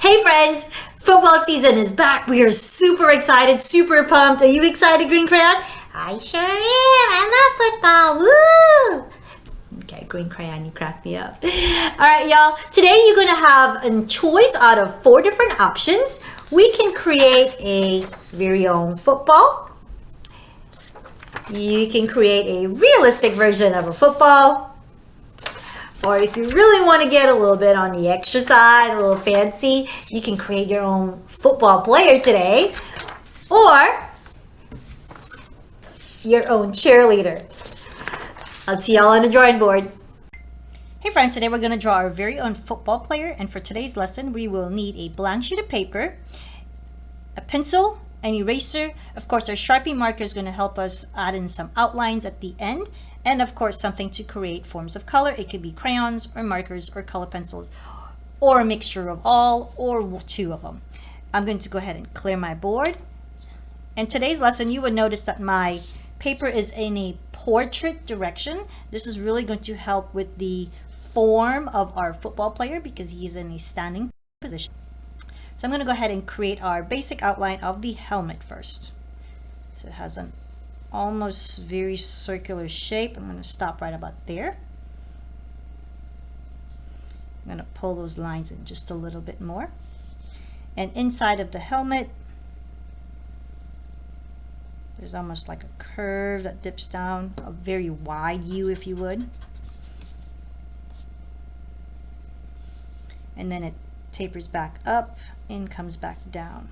Hey friends, football season is back. We are super excited, super pumped. Are you excited, Green Crayon? I sure am. I love football. Woo! Okay, Green Crayon, you cracked me up. All right, y'all. Today you're going to have a choice out of 4 different options. We can create a very own football. You can create a realistic version of a football. Or if you really want to get a little bit on the extra side, a little fancy, you can create your own football player today. Or your own cheerleader. I'll see y'all on the drawing board. Hey friends, today we're going to draw our very own football player. And for today's lesson, we will need a blank sheet of paper, a pencil, an eraser. Of course, our Sharpie marker is going to help us add in some outlines at the end. And of course, something to create forms of color. It could be crayons or markers or color pencils or a mixture of all or 2 of them. I'm going to go ahead and clear my board. In today's lesson, you would notice that my paper is in a portrait direction. This is really going to help with the form of our football player because he's in a standing position. So I'm going to go ahead and create our basic outline of the helmet first. So it has an almost very circular shape. I'm going to stop right about there. I'm going to pull those lines in just a little bit more. And inside of the helmet, there's almost like a curve that dips down, a very wide U if you would. And then it tapers back up and comes back down.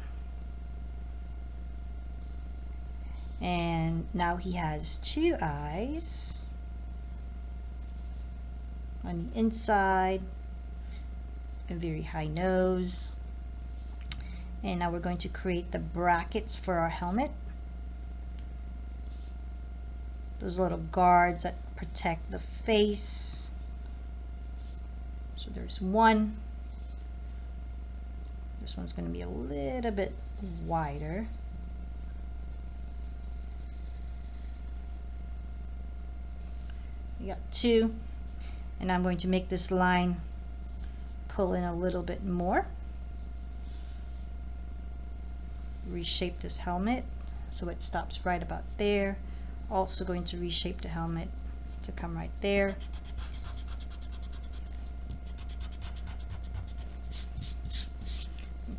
And now he has 2 eyes on the inside, a very high nose. And now we're going to create the brackets for our helmet. Those little guards that protect the face. So there's 1. This one's going to be a little bit wider. We got 2, and I'm going to make this line pull in a little bit more. Reshape this helmet so it stops right about there. Also going to reshape the helmet to come right there.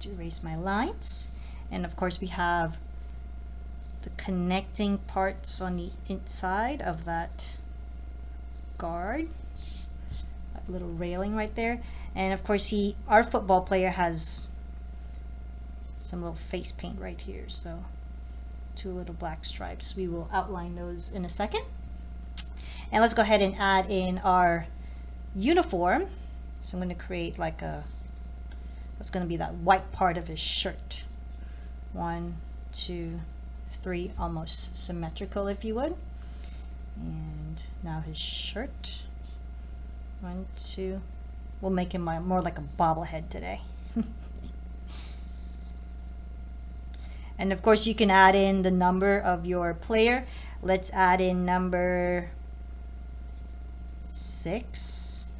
To erase my lines, and of course we have the connecting parts on the inside of that guard, that little railing right there. And of course our football player has some little face paint right here, so 2 little black stripes. We will outline those in a second. And let's go ahead and add in our uniform. So I'm going to create like that's going to be that white part of his shirt. 1, 2, 3, almost symmetrical if you would. And now his shirt. 1, 2. We'll make him more like a bobblehead today. And of course you can add in the number of your player. Let's add in number 6.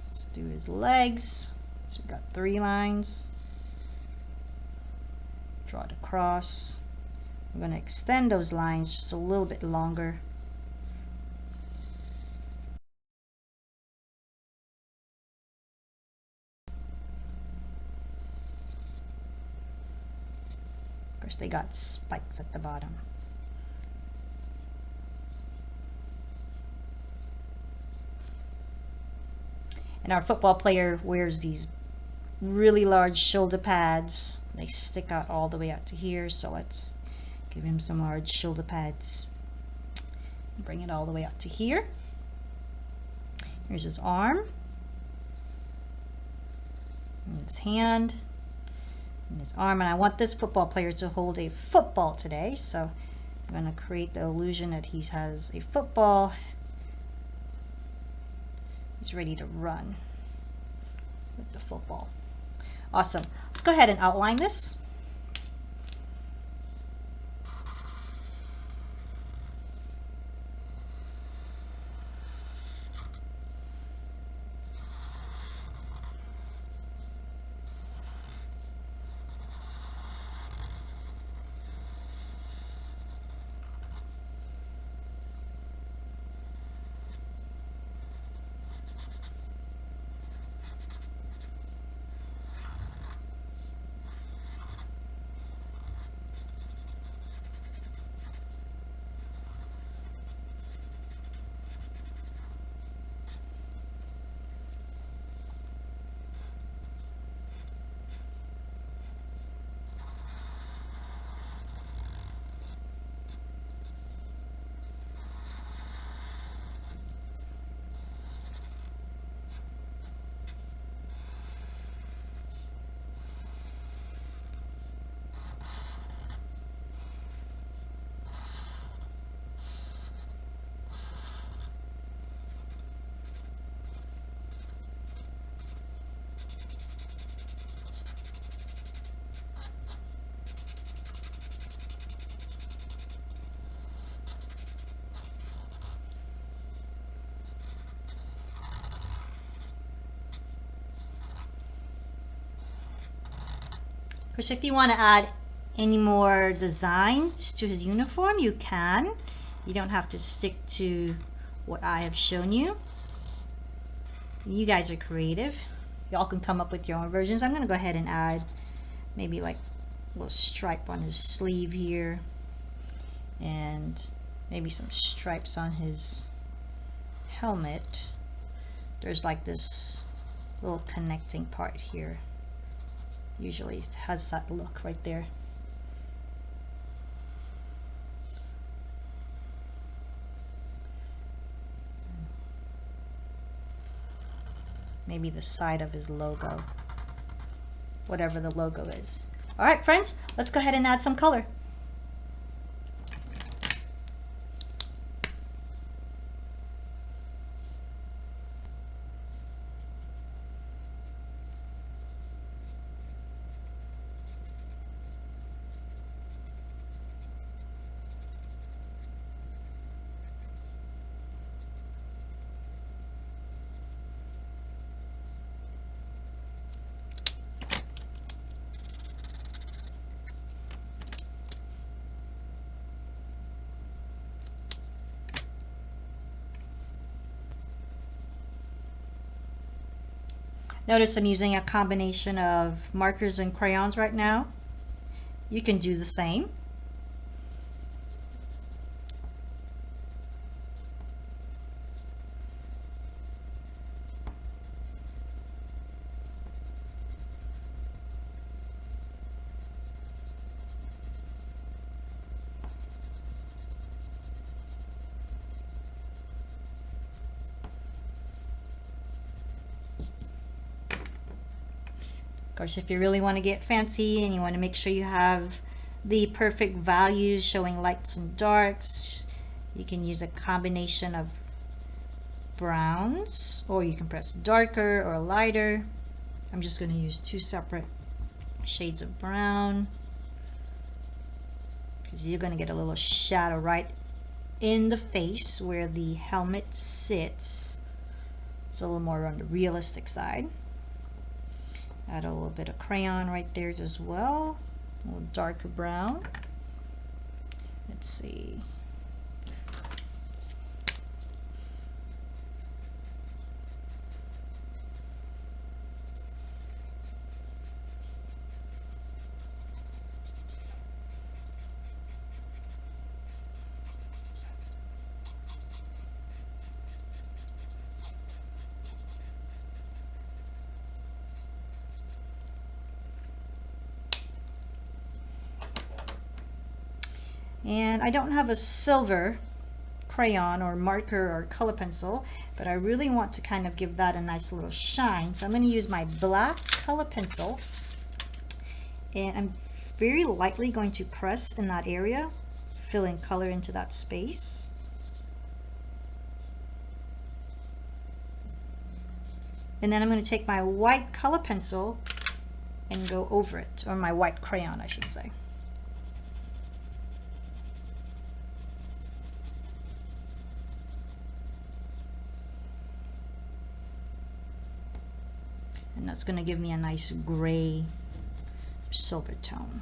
Let's do his legs. So we've got 3 lines. Draw it across. We're going to extend those lines just a little bit longer. Of course, they got spikes at the bottom. And our football player wears these really large shoulder pads. They stick out all the way out to here, so let's give him some large shoulder pads. Bring it all the way out to here. Here's his arm, and his hand, and his arm. And I want this football player to hold a football today, so I'm going to create the illusion that he has a football. He's ready to run with the football. Awesome. Let's go ahead and outline this. Of course, if you want to add any more designs to his uniform, you can. You don't have to stick to what I have shown you. You guys are creative. Y'all can come up with your own versions. I'm going to go ahead and add maybe like a little stripe on his sleeve here, and maybe some stripes on his helmet. There's like this little connecting part here. Usually it has that look right there. Maybe the side of his logo, whatever the logo is. All right, friends, let's go ahead and add some color. Notice I'm using a combination of markers and crayons right now. You can do the same. Of course, if you really want to get fancy and you want to make sure you have the perfect values showing lights and darks, you can use a combination of browns, or you can press darker or lighter. I'm just going to use 2 separate shades of brown because you're going to get a little shadow right in the face where the helmet sits. It's a little more on the realistic side. Add a little bit of crayon right there as well, a little darker brown. Let's see. And I don't have a silver crayon or marker or color pencil, but I really want to kind of give that a nice little shine. So I'm going to use my black color pencil, and I'm very lightly going to press in that area, filling color into that space. And then I'm going to take my white color pencil and go over it, or my white crayon I should say. And that's going to give me a nice gray silver tone.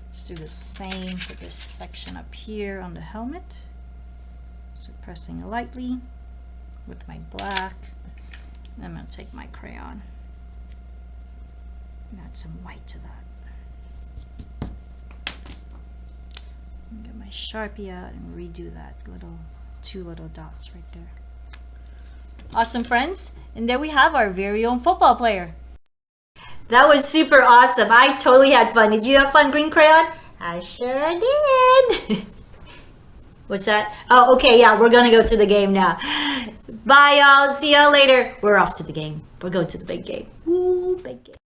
Let's do the same for this section up here on the helmet. So pressing lightly with my black. Then I'm going to take my crayon and add some white to that. Get my Sharpie out and redo that little 2 little dots right there. Awesome, friends, and there we have our very own football player. That was super awesome. I totally had fun. Did you have fun, Green Crayon? I sure did. What's that? Oh, okay, yeah, we're gonna go to the game now. Bye, y'all. See y'all later. We're off to the game. We're going to the big game. Woo, big game.